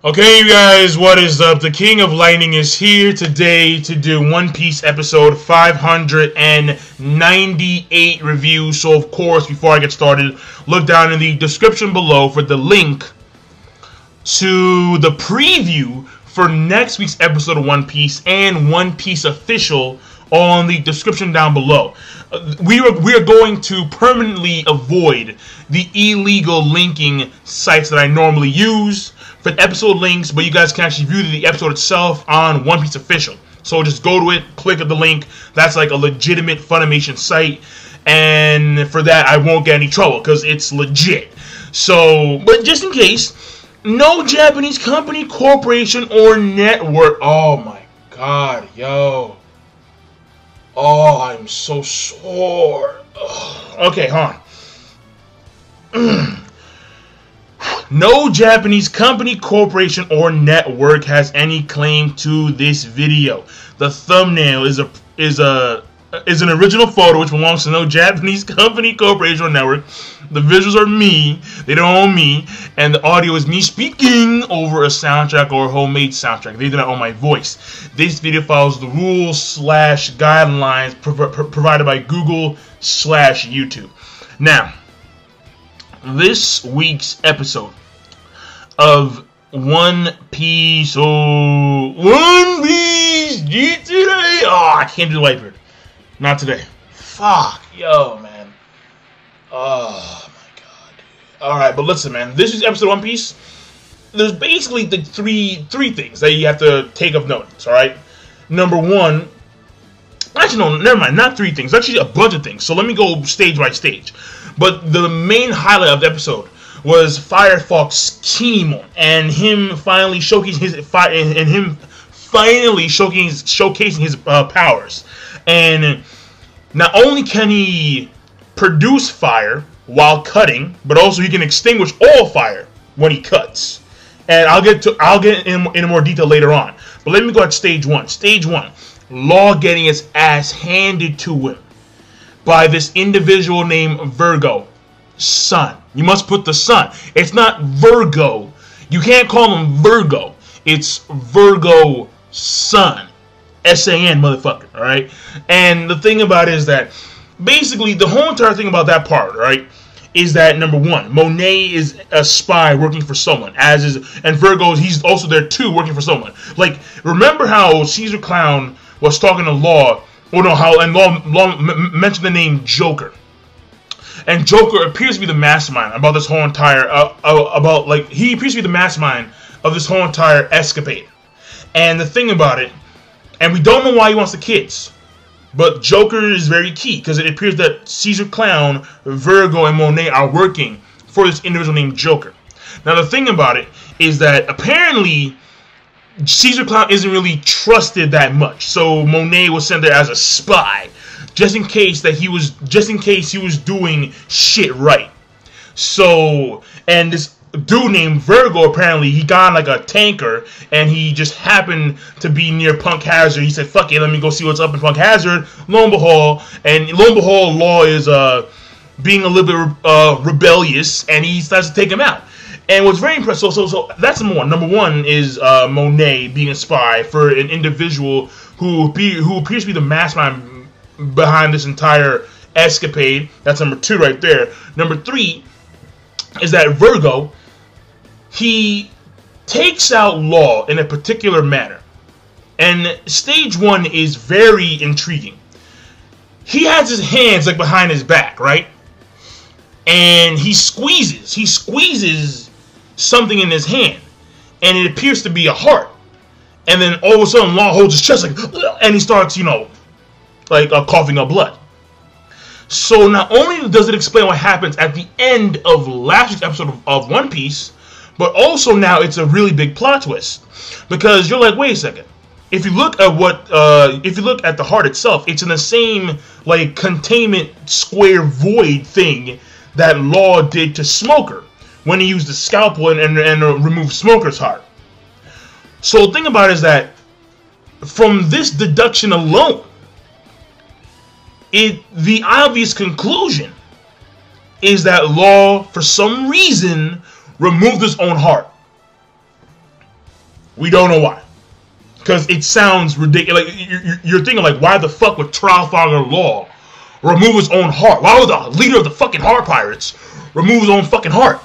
Okay, you guys, what is up? The King of Lightning is here today to do One Piece episode 598 review. So, of course, before I get started, look down in the description below for the link to the preview for next week's episode of One Piece and One Piece Official on the description down below. We are going to permanently avoid the illegal linking sites that I normally use for episode links, but you guys can actually view the episode itself on One Piece Official. So just go to it, click at the link. That's like a legitimate Funimation site, and for that I won't get any trouble because it's legit. So, but just in case, no Japanese company, corporation, or network. Oh my god, yo. Oh, I'm so sore. Ugh. Okay, hold on. No Japanese company, corporation, or network has any claim to this video. The thumbnail is an original photo which belongs to no Japanese company, corporation, or network. The visuals are me, they don't own me, and the audio is me speaking over a soundtrack or a homemade soundtrack. They do not own my voice. This video follows the rules/guidelines provided by Google/YouTube. Now, this week's episode of One Piece, One Piece today. Oh, I can't do the white beard. Not today. Fuck, yo, man. Oh my god, dude. Alright, but listen, man. This is episode of One Piece. There's basically the three things that you have to take of notice, alright? Number one, actually, no, never mind. Not three things. Actually, a bunch of things. So let me go stage by stage. But the main highlight of the episode was Firefox Kinemon and him finally showcasing his powers. And not only can he produce fire while cutting, but also he can extinguish all fire when he cuts. And I'll get in more detail later on. But let me go at stage one. Stage one, Law getting his ass handed to him by this individual named Virgo. Sun. You must put the sun. It's not Virgo. You can't call him Virgo. It's Virgo Sun. S-A-N, motherfucker. Alright? And the thing about it is that basically the whole entire thing about that part, right, is that number one, Monet is a spy working for someone, and Virgo, he's also there too, working for someone. Like, remember how Caesar Clown was talking to Law, Law mentioned the name Joker. And Joker appears to be the mastermind about this whole entire, he appears to be the mastermind of this whole entire escapade. And the thing about it, and we don't know why he wants the kids, but Joker is very key, because it appears that Caesar Clown, Virgo, and Monet are working for this individual named Joker. Now the thing about it is that apparently Caesar Clown isn't really trusted that much, so Monet was sent there as a spy, just in case he was doing shit right. So, and this dude named Virgo, apparently he got on like a tanker, and he just happened to be near Punk Hazard. He said, "Fuck it, let me go see what's up in Punk Hazard." Lo and behold, Law is being a little bit rebellious, and he starts to take him out. And what's very impressive, so that's number one. Number one is Monet being a spy for an individual who appears to be the mastermind behind this entire escapade. That's number two right there. Number three is that Virgo, he takes out Law in a particular manner. And stage one is very intriguing. He has his hands like behind his back, right? And he squeezes something in his hand, and it appears to be a heart. And then all of a sudden Law holds his chest like, and he starts, coughing up blood. So not only does it explain what happens at the end of last week's episode of One Piece, but also now it's a really big plot twist, because you're like, wait a second. If you look at the heart itself, it's in the same like containment square void thing that Law did to Smoker when he used the scalpel and removed Smoker's heart. So the thing about it is that from this deduction alone, the obvious conclusion is that Law, for some reason, removed his own heart. We don't know why. Because it sounds ridiculous. Like, you're thinking, like, why the fuck would Trafalgar Law remove his own heart? Why would the leader of the fucking Heart Pirates remove his own fucking heart?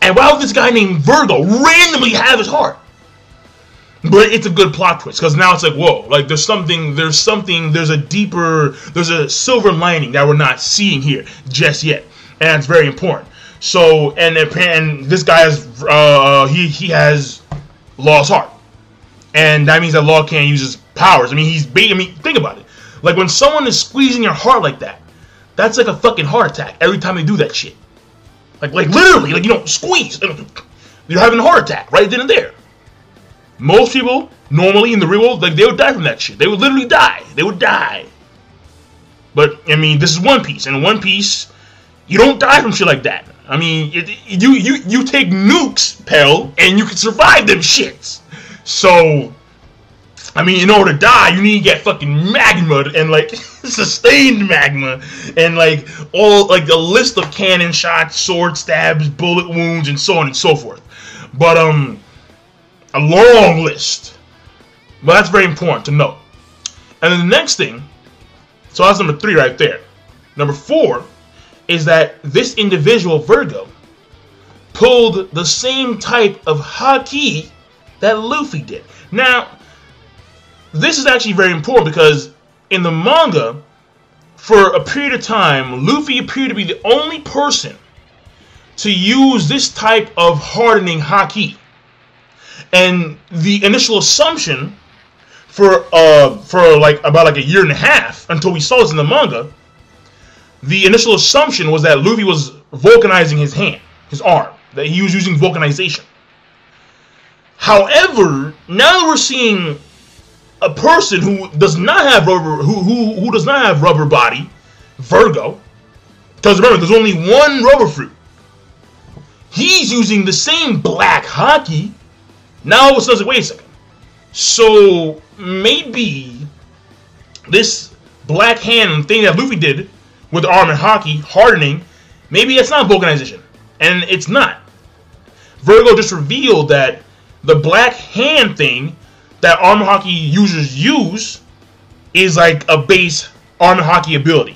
And why would this guy named Virgo randomly have his heart? But it's a good plot twist, because now it's like, whoa, like there's a silver lining that we're not seeing here just yet, and that's very important. So, and this guy has, he has Law's heart, and that means that Law can't use his powers. I mean, think about it. Like when someone is squeezing your heart like that, that's like a fucking heart attack every time they do that shit. Like literally, like, you know, squeeze. You're having a heart attack right then and there. Most people, normally in the real world, like, they would die from that shit. They would literally die. They would die. But, I mean, this is One Piece. And in One Piece, you don't die from shit like that. I mean, you take nukes, pal, and you can survive them shits. So, I mean, in order to die, you need to get fucking magma and, like, sustained magma. And, like, all, like, a list of cannon shots, sword stabs, bullet wounds, and so on and so forth. But, a long list. But that's very important to know. And then the next thing, so that's number 3 right there. Number 4 is that this individual, Virgo, pulled the same type of haki that Luffy did. Now, this is actually very important because in the manga, for a period of time, Luffy appeared to be the only person to use this type of hardening haki. And the initial assumption for like about a year and a half until we saw this in the manga, the initial assumption was that Luffy was vulcanizing his hand, his arm, that he was using vulcanization. However, now we're seeing a person who does not have who does not have rubber body, Virgo, because remember, there's only one rubber fruit. He's using the same black haki. Now all of a sudden, wait a second. So maybe this black hand thing that Luffy did with the arm and haki hardening, maybe it's not vulcanization, and it's not. Virgo just revealed that the black hand thing that arm and haki users use is like a base arm and haki ability.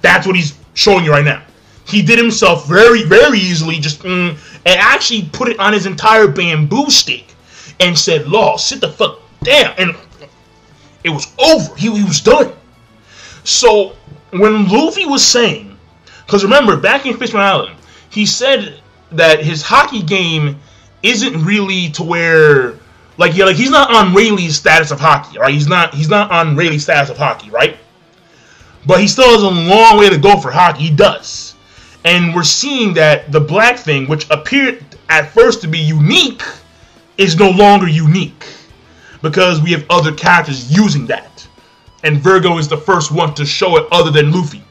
That's what he's showing you right now. He did himself very, very easily, and actually put it on his entire bamboo stick and said, Law, sit the fuck down. And it was over. He was done. So when Luffy was saying, because remember, back in Fishman Island, he said that his hockey game isn't really to where, like he's not on Rayleigh's status of hockey, right? He's not on Rayleigh's status of hockey, right? But he still has a long way to go for hockey. He does. And we're seeing that the black thing, which appeared at first to be unique, is no longer unique. Because we have other characters using that. And Virgo is the first one to show it other than Luffy.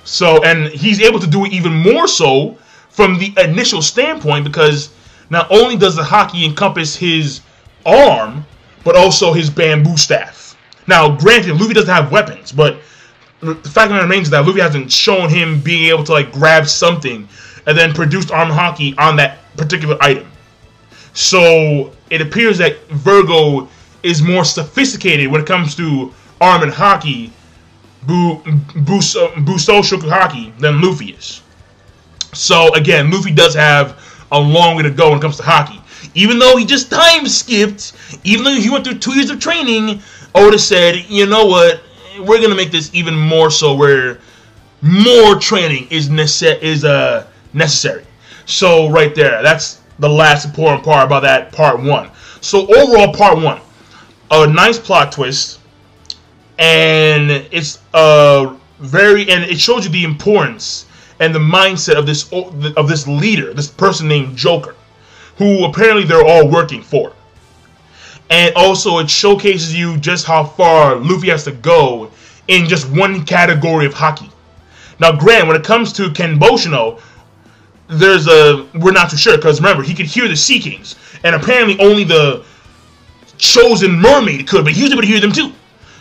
So, and he's able to do it even more so from the initial standpoint, because not only does the haki encompass his arm, but also his bamboo staff. Now, granted, Luffy doesn't have weapons, but the fact that remains is that Luffy hasn't shown him being able to like grab something and then produce arm haki on that particular item. So it appears that Virgo is more sophisticated when it comes to arm and haki, Busou Shoku haki, than Luffy is. So again, Luffy does have a long way to go when it comes to haki. Even though he just time skipped, even though he went through 2 years of training, Oda said, you know what, we're going to make this even more so where more training is necessary. So right there, that's the last important part about that part 1. So overall, part 1, a nice plot twist, and it's and it shows you the importance and the mindset of this leader, this person named Joker, who apparently they're all working for. And also it showcases you just how far Luffy has to go in just one category of haki. Now, granted, when it comes to Kenboshino, we're not too sure, because remember, he could hear the Sea Kings, and apparently only the chosen mermaid could, but he was able to hear them too.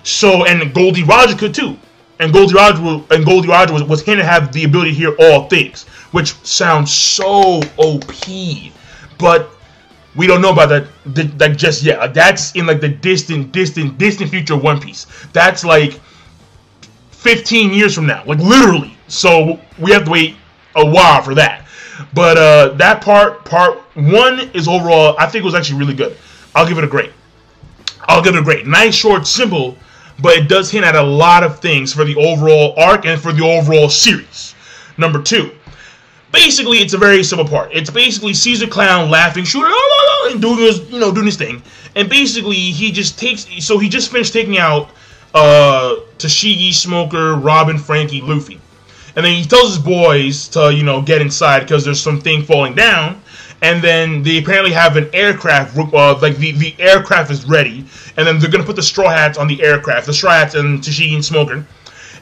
So, and Goldie Roger could too. And Goldie Roger was him to have the ability to hear all things, which sounds so OP. But We don't know about that like just yet. That's in like the distant future of One Piece. That's like 15 years from now, like literally. So we have to wait a while for that. But that part 1 is overall, I think it was actually really good. I'll give it a great. Nice, short, simple, but it does hint at a lot of things for the overall arc and for the overall series. Number 2. Basically, it's a very simple part. It's basically Caesar Clown laughing, shooting, and doing his thing. And basically, he just finished taking out Tashigi, Smoker, Robin, Frankie, Luffy. And then he tells his boys to, get inside because there's something falling down. And then they apparently have an aircraft, like the aircraft is ready. And then they're going to put the Straw Hats on the aircraft, the Straw Hats and Tashigi and Smoker.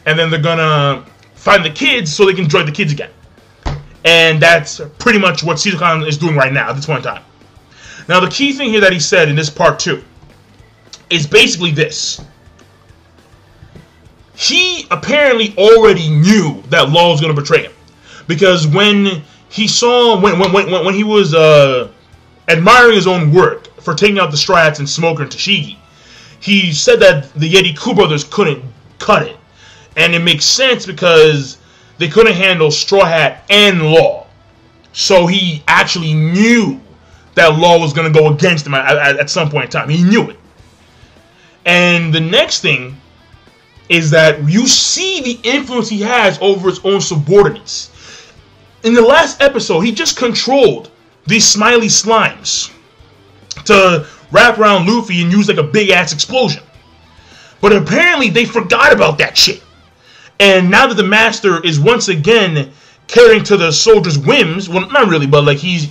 And then they're going to find the kids so they can join the kids again. And that's pretty much what Caesar Clown is doing right now at this point in time. Now, the key thing here that he said in this part 2 is basically this. He apparently already knew that Law was going to betray him. Because when he saw, when he was admiring his own work for taking out the Straw Hats and Smoker and Tashigi, he said that the Yeti Coup brothers couldn't cut it. And it makes sense because they couldn't handle Straw Hat and Law. So he actually knew that Law was going to go against him at some point in time. He knew it. And the next thing is that you see the influence he has over his own subordinates. In the last episode, he just controlled these smiley slimes to wrap around Luffy and use like a big-ass explosion. But apparently they forgot about that shit. And now that the master is once again catering to the soldiers' whims, well, not really, but like he's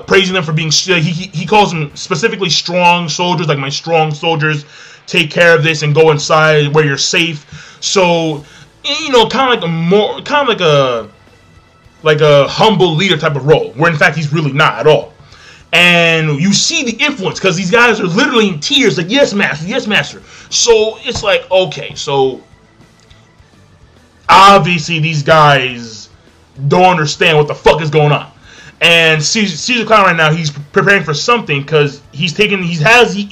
praising them for being, he calls them specifically strong soldiers, like my strong soldiers take care of this and go inside where you're safe. So, kind of like a humble leader type of role, where in fact he's really not at all. And you see the influence because these guys are literally in tears, like, yes, master, yes, master. So it's like, okay, so obviously these guys don't understand what the fuck is going on. And Caesar Clown right now, he's preparing for something because he has his,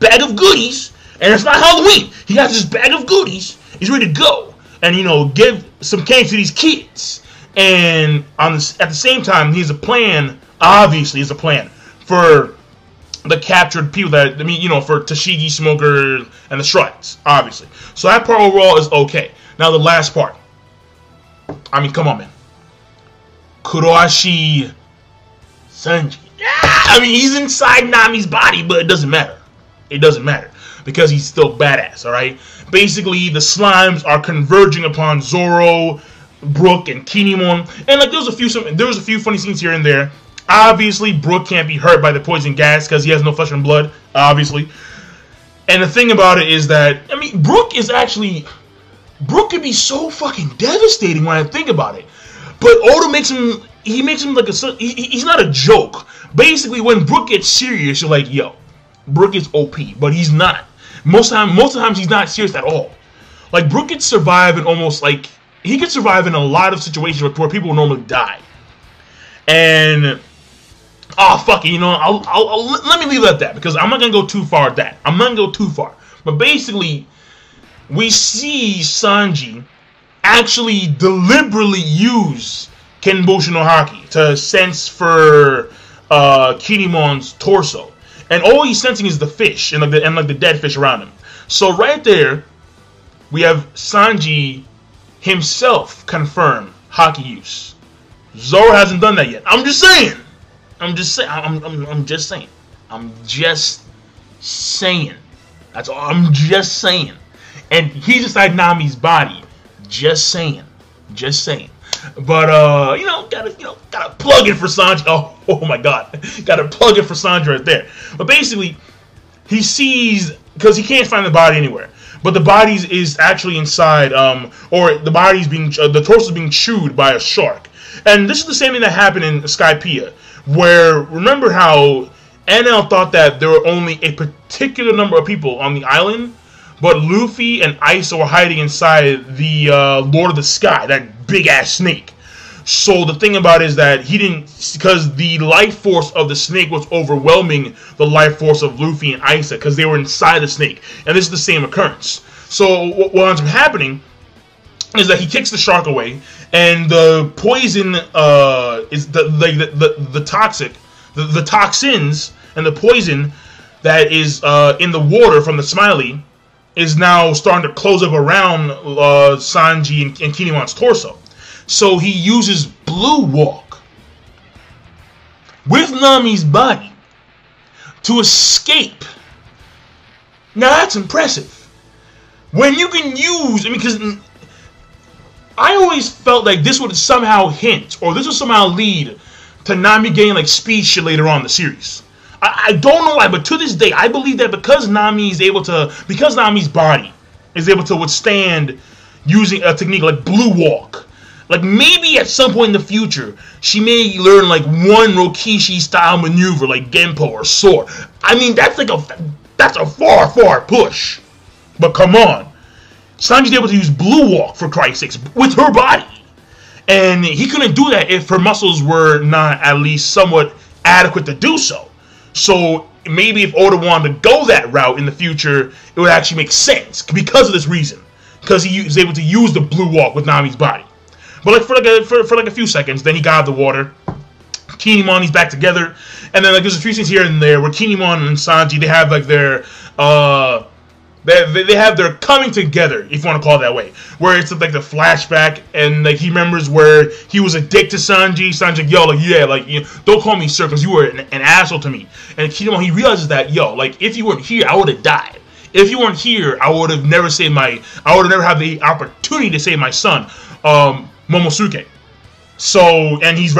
bag of goodies, and it's not Halloween. He has his bag of goodies. He's ready to go and, give some candy to these kids. And at the same time, he has a plan, obviously, is a plan for the captured people for Tashigi, Smoker, and the Straw Hats, obviously. So that part overall is okay. Now the last part. I mean, come on, man. Kurohashi Sanji. Yeah, I mean, he's inside Nami's body, but it doesn't matter. It doesn't matter because he's still badass, all right? Basically, the slimes are converging upon Zoro, Brook, and Kinemon. And like there was a few funny scenes here and there. Obviously, Brook can't be hurt by the poison gas because he has no flesh and blood, obviously. And the thing about it is that, I mean, Brook can be so fucking devastating when I think about it. But Oda makes him like he's not a joke. Basically, when Brook gets serious, you're like, yo, Brook is OP, but he's not. Most of the times he's not serious at all. Like, Brook can survive in he can survive in a lot of situations where people will normally die. And fuck it, let me leave it at that because I'm not gonna go too far at that. I'm not gonna go too far. But basically, we see Sanji actually deliberately use Kenbushin no Haki to sense for Kinemon's torso. And all he's sensing is the fish and the dead fish around him. So right there, we have Sanji himself confirm Haki use. Zoro hasn't done that yet. I'm just saying. That's all. I'm just saying. And he's inside Nami's body. Just saying. But gotta plug in for Sanji. Oh my god, gotta plug in for Sanji right there. But basically, he sees because he can't find the body anywhere. But the body is actually inside, or the torso is being chewed by a shark. And this is the same thing that happened in Skypiea, where remember how NL thought that there were only a particular number of people on the island. But Luffy and Iso were hiding inside the Lord of the Sky, that big-ass snake. So the thing about it is that he didn't, because the life force of the snake was overwhelming the life force of Luffy and Isa, because they were inside the snake, and this is the same occurrence. So what ends up happening is that he kicks the shark away, and the poison is the toxic, the toxins and the poison that is in the water from the Smiley is now starting to close up around Sanji and Kinemon's torso. So he uses Blue Walk with Nami's body to escape. Now that's impressive. When you can use, because I always felt like this would somehow hint, or this would somehow lead to Nami getting like speed shit later on in the series. I don't know why, but to this day, I believe that because Nami's body is able to withstand using a technique like Blue Walk, like maybe at some point in the future, she may learn like one Rokishi style maneuver like Genpo or Sword. I mean, that's a far push. But come on, Sanji's able to use Blue Walk for Christ's sakes with her body, and he couldn't do that if her muscles were not at least somewhat adequate to do so. So maybe if Oda wanted to go that route in the future, it would actually make sense because of this reason, because he was able to use the Blue Walk with Nami's body. But like for a few seconds, then he got out of the water. Kinemon, he's back together, and then like there's a few scenes here and there where Kinemon and Sanji, they have like their they have their coming together, if you want to call it that way, where it's like the flashback, and like he remembers where he was a dick to Sanji. Sanji's like, yo, like, yeah, like, you know, don't call me sir, because you were an asshole to me. And Kinemon, he realizes that, yo, like, if you weren't here, I would have died. If you weren't here, I would have never had the opportunity to save my son, Momosuke. So, and he's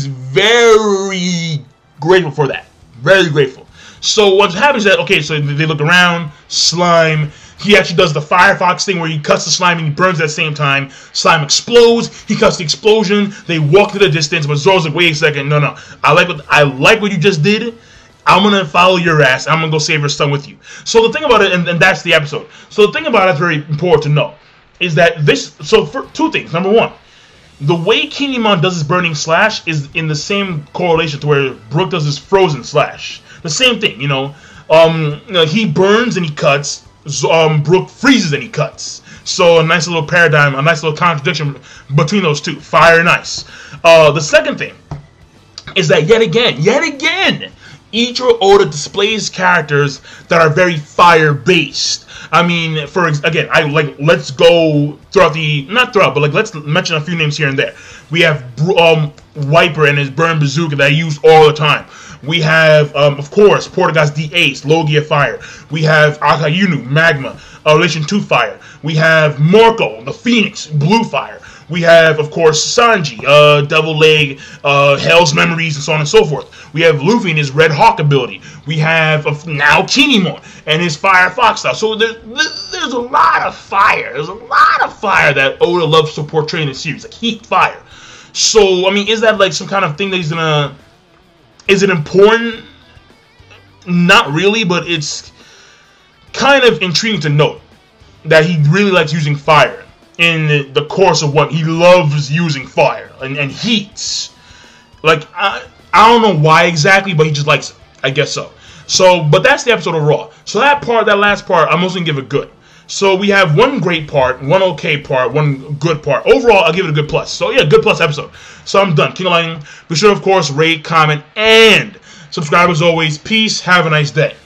very grateful for that. Very grateful. So what happens is that, okay, so they look around, slime. He actually does the Firefox thing where he cuts the slime and he burns at the same time. Slime explodes. He cuts the explosion. They walk to the distance, but Zoro's like, wait a second, no. I like what you just did. I'm gonna follow your ass. I'm gonna go save your son with you. So the thing about it, and that's the episode. So the thing about it that's very important to know is that this. So for two things. Number one, the way Kinemon does his burning slash is in the same correlation to where Brook does his frozen slash. The same thing, you know. He burns and he cuts. Brook freezes and he cuts. So a nice little paradigm, a nice little contradiction between those two. Fire and ice. The second thing is that yet again, Ichiro Oda displays characters that are very fire-based. I mean, let's go let's mention a few names here and there. We have Wiper and his burn bazooka that I use all the time. We have, of course, Portagaz the Ace, Logia Fire. We have Akayunu, Magma, Relation 2 Fire. We have Marco, the Phoenix, Blue Fire. We have, of course, Sanji, Devil Leg, Hell's Memories, and so on and so forth. We have Luffy and his Red Hawk ability. We have now Kinemon and his Fire Fox style. So there's a lot of fire. There's a lot of fire that Oda loves to portray in the series, like heat fire. So, I mean, is that like some kind of thing that he's gonna... Is it important? Not really, but it's kind of intriguing to note that he really likes using fire in the course of what he loves using fire and heats. Like, I don't know why exactly, but he just likes it. I guess so. So, but that's the episode overall. So that last part, I'm also going to give it good. So we have one great part, one okay part, one good part. Overall, I'll give it a good plus. So yeah, good plus episode. So I'm done. King of Lightning. Be sure, of course, rate, comment, and subscribe as always. Peace. Have a nice day.